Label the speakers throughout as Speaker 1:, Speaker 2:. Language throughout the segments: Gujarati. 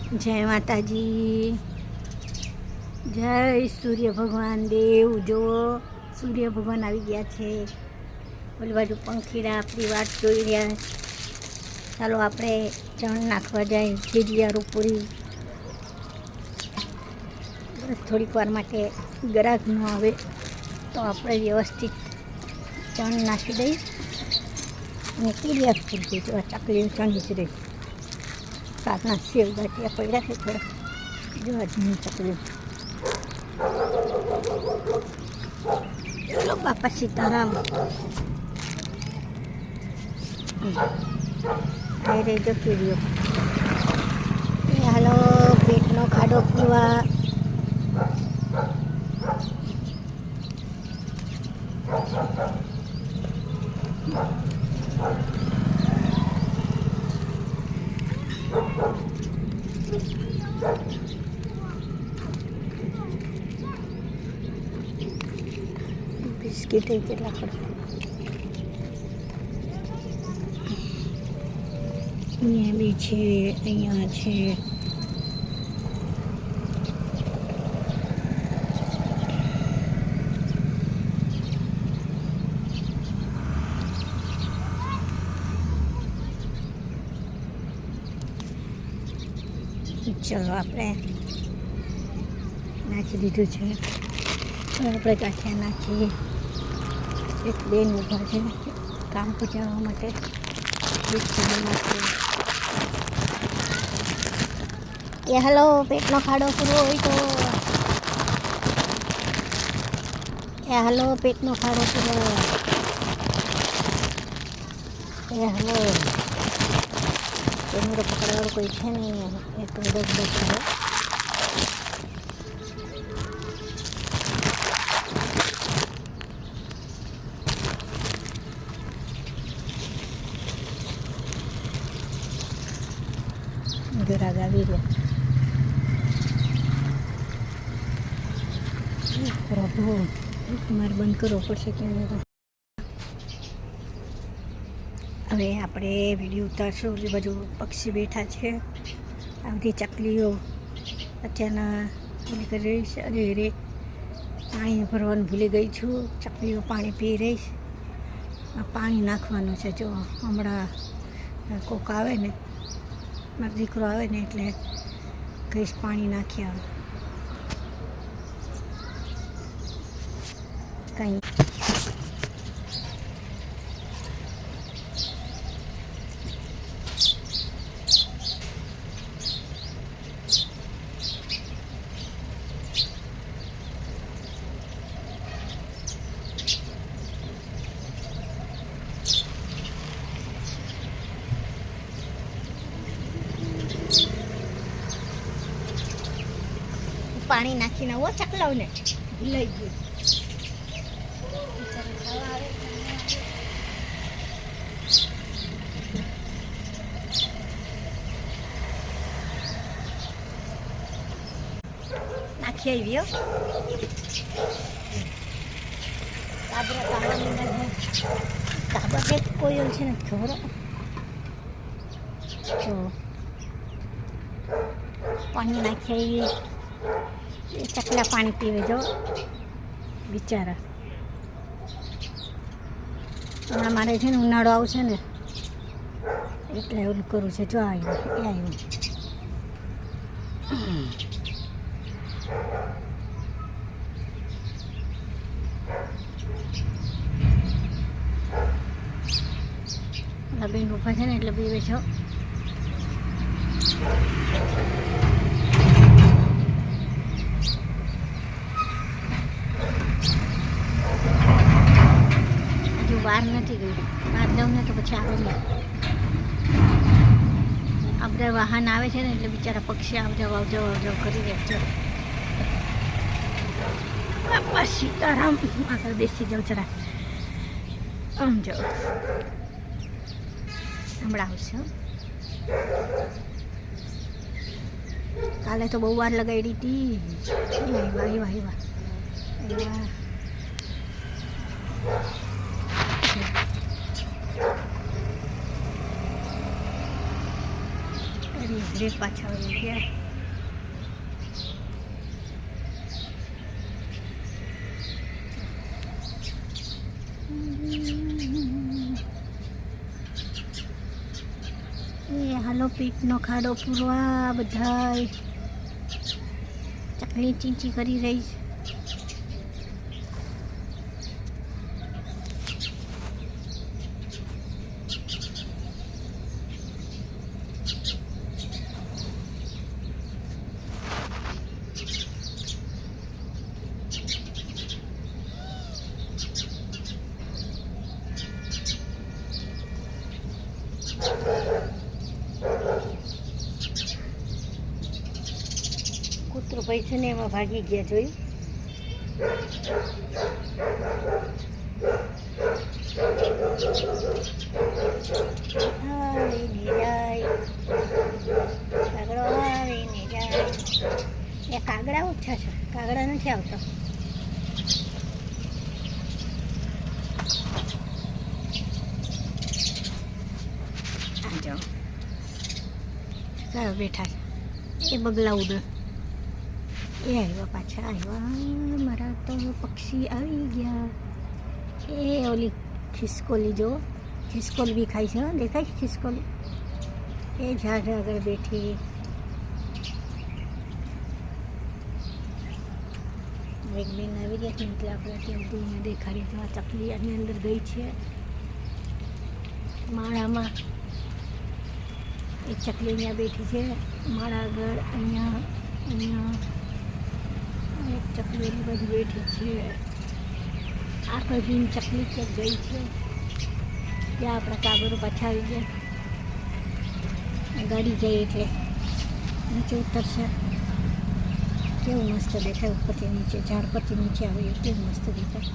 Speaker 1: જય માતાજી, જય સૂર્ય ભગવાન દેવ. જુઓ સૂર્ય ભગવાન આવી ગયા છે. ઓલી બાજુ પંખીડા આપણી વાત જોઈ રહ્યા. ચાલો આપણે ચણ નાખવા જાય ખીડિયારું પૂરી. બસ થોડીક વાર માટે ગ્રાહક ન આવે તો આપણે વ્યવસ્થિત ચણ નાખી દઈએ અને ખીડિયાર પૂરી દઈશું. આ ચકલીઓ ચણી જ રહી. રાતના સેવ ગાંઠિયા પડ્યા છે થોડા, જોવા જૂની ચકલીઓ. ચલો બાપા સીતારામ. આવી રહી જો કીડીઓ. હાલો પેટનો ખાડો પૂરવા. બિસ્કીટ કેટલા ખડા. અહીંયા બી છે, અહીંયા છે. ચલો આપણે નાખી દીધું છે. આપણે ગાંઠિયા નાખીએ. એક બેન ઊભા છે કામ પચાવવા માટે. એ હલો પેટનો ખાડો પૂરો હોય તો એ હલો પેટનો ખાડો પૂરો. એ હલો કેમેરો પકડવાનું કોઈ છે નહીં. એ તો દસ કરે. ગ્રાહક આવી રહ્યા. પ્રભુ મારે બંધ કરવો પડશે કેમેરો. હવે આપણે વિડીયો ઉતારશું. ઓલી બાજુ પક્ષી બેઠા છે. આ બધી ચકલીઓ અત્યારના ઓલી કરી રહી છે. અરે રે પાણી ભરવાનું ભૂલી ગઈ છું. ચકલીઓ પાણી પી રહી છે. આ પાણી નાખવાનું છે. જો હમણાં કોક આવે ને, મારો દીકરો આવે ને એટલે કહીશ પાણી નાખી આવે. કંઈ પાણી નાખીને આવો ચકલાવને ભૂલાઈ ગયું. નાખી આવી કાબરા કે કોયલ છે ને ખબર. તો પાણી નાખી આવી. એ ચકલા પાણી પીવે જો બિચારા. હમણાં મારે છે ને ઉનાળો આવશે ને એટલે એવું કરું છે. જો આવ્યું એ આવ્યું. બેન ઊભા છે ને એટલે પીવે છો. હજુ વાર નથી ગઈ. બહાર જાઉં ને તો પછી આપણે આ બધા વાહન આવે છે ને એટલે બિચારા પક્ષી આવજાવ કરી રહ્યા છે. બાપા સીતારામ. આગળ બેસી જાઉં જરા. આમ જાઓ હમણાં આવશે. કાલે તો બહુ વાર લગાડી હતી. વાહ વાહ વાહ. અરે અરે પાછા વળી ગયા. એ હાલો પીઠનો ખાડો પૂરવા બધાય. ચકલી ચીંચી કરી રહી છે. કૂતરો ભાઈ છે ને એમાં ભાગી ગયા જોયું. આવીને જાય કાગડો આવીને જાય. એ કાગડા ઓછા છે, કાગડા નથી આવતો. આ જાઓ સારું બેઠા છે. એ બગલા ઉડે એ આવ્યા, પાછા આવ્યા. મારા તો પક્ષી આવી ગયા. એ ઓલી ખિસકોલી જો, ખિસકોલ બી ખાય છે. દેખાય છે ખિસકોલી? એ ઝાડ આગળ બેઠી. એક બેન આવી ગયા છે એટલે આપણે ત્યાં અહીંયા દેખાડી તો આ ચકલી આની અંદર ગઈ છે માળામાં. એક ચકલી અહીંયા બેઠી છે માળા આગળ. અહીંયા એક ચકલી એની બધી બેઠી છે. આ કજીન ચકલી ક્યાંક ગઈ છે. ત્યાં આપણા કાગળો પાછા આવી ગયા. ગાડી જાય એટલે નીચે ઉતરશે. કેવું મસ્ત દેખાય ઉપરથી નીચે, ઝાડ પરથી નીચે આવે કેવું મસ્ત દેખાય.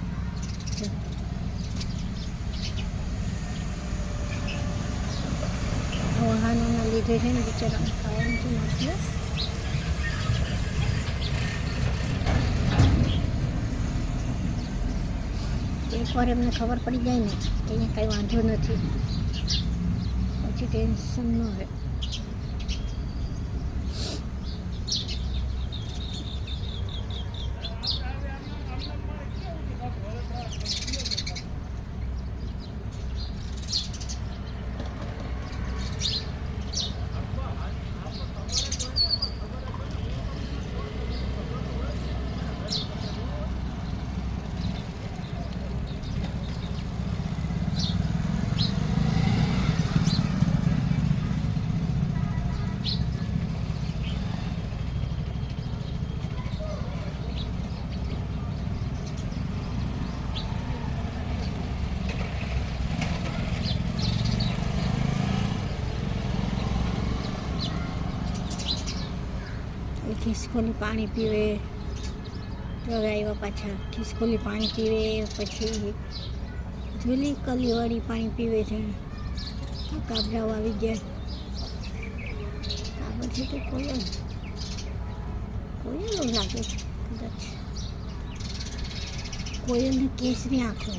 Speaker 1: વાહનોના લીધે છે ને બિચારાને ખાવાનું છે મસ્ત. એકવાર એમને ખબર પડી જાય ને કે અહીંયા કાંઈ વાંધો નથી, પછી ટેન્શન ન રહે. ખિસકોલી પાણી પીવે તો હવે આવ્યા પાછા. ખિસકોલી પાણી પીવે, પછી જૂલી કલીવાળી પાણી પીવે છે. આ કાબરાઓ આવી ગયા. કાબર છે કે કોયલ? કોયલ લાગે છે કદાચ. કોયલને કેસરી આંખો.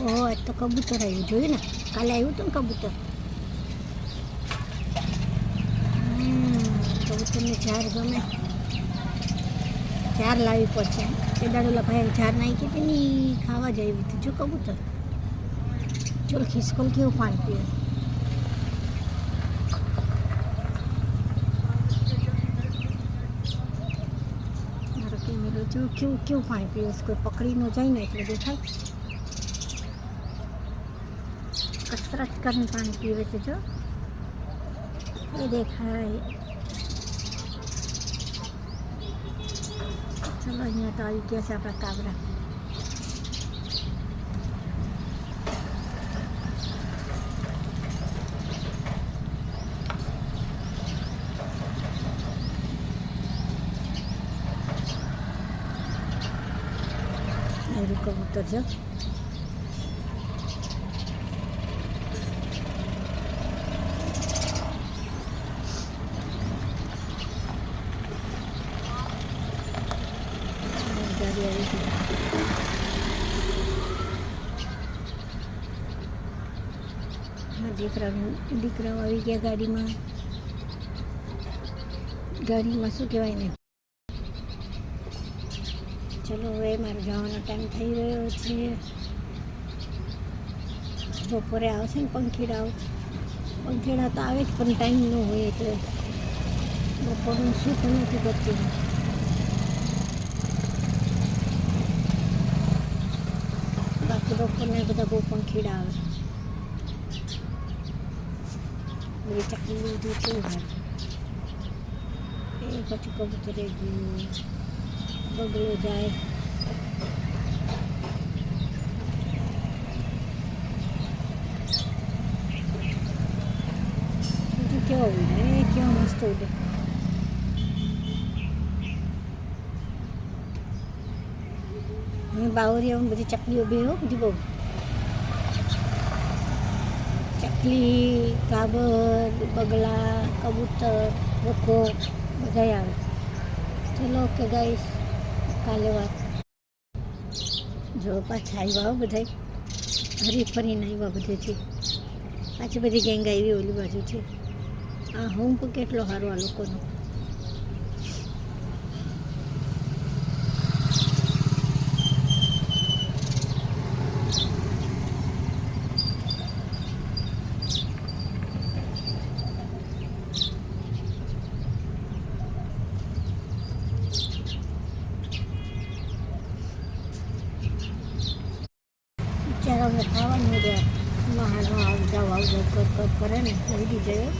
Speaker 1: ઓહો, આજ તો કબૂતર આવ્યું, જોયું ને? કાલે આવ્યું હતું ને કબૂતર. કબૂતરને ઝાર ગમે. ઝાર લાવી પડશે. એ દાડોલા ભાઈ ઝાર નાખી હતી ને ખાવા જ આવી હતી. જો કબૂતર, જો ખિસકોલ કેવું પાણી પીવે. મારો કેમેરો જો કેવું પાણી પીવે. કોઈ પકડી ન જાય ને એટલે દેખાય. કસરત કરીને પાણી પીવે છે જો, એ દેખાય. ચલો અહીંયા તો આવી ગયા છે આપણા કાબરા. એવું કબૂતર છે. દીકરાઓ આવી ગયા ગાડીમાં. ગાડીમાં શું કહેવાય ને. ચલો હવે મારે જવાનો ટાઈમ થઈ રહ્યો છે. બપોરે આવશે ને પંખીડાઓ તો આવે જ પણ ટાઈમ ન હોય એટલે બપોરનું શું પણ નથી કરતી. બાકી બપોરને બધા બહુ પંખીડા આવે. બધી ચકલી બધું કેવું હોય એ પછી કબૂતરે ગયું, બગલો જાય. કેવો ઉડે, કેવો મસ્ત ઉડે. બાવરિયામાં બધી ચકલીઓ બે હો, બધી બહુ. ચકલી, કાબર, બગલા, કબૂતર, વખો બધા આવે. ચલો ઓકે ગાઈસ, કાલે વાત. જો પાછા આવ્યા બધા, હરી ફરીને આવ્યા બધેથી. પાછી બધી ગેંગ આવી ઓલી બાજુ છે. આ હોમ કેટલો સારો આ લોકોનો. બિચારાઓને ખાવાનું રહ્યા, આવ જાવ કરે ને લઈ જાય.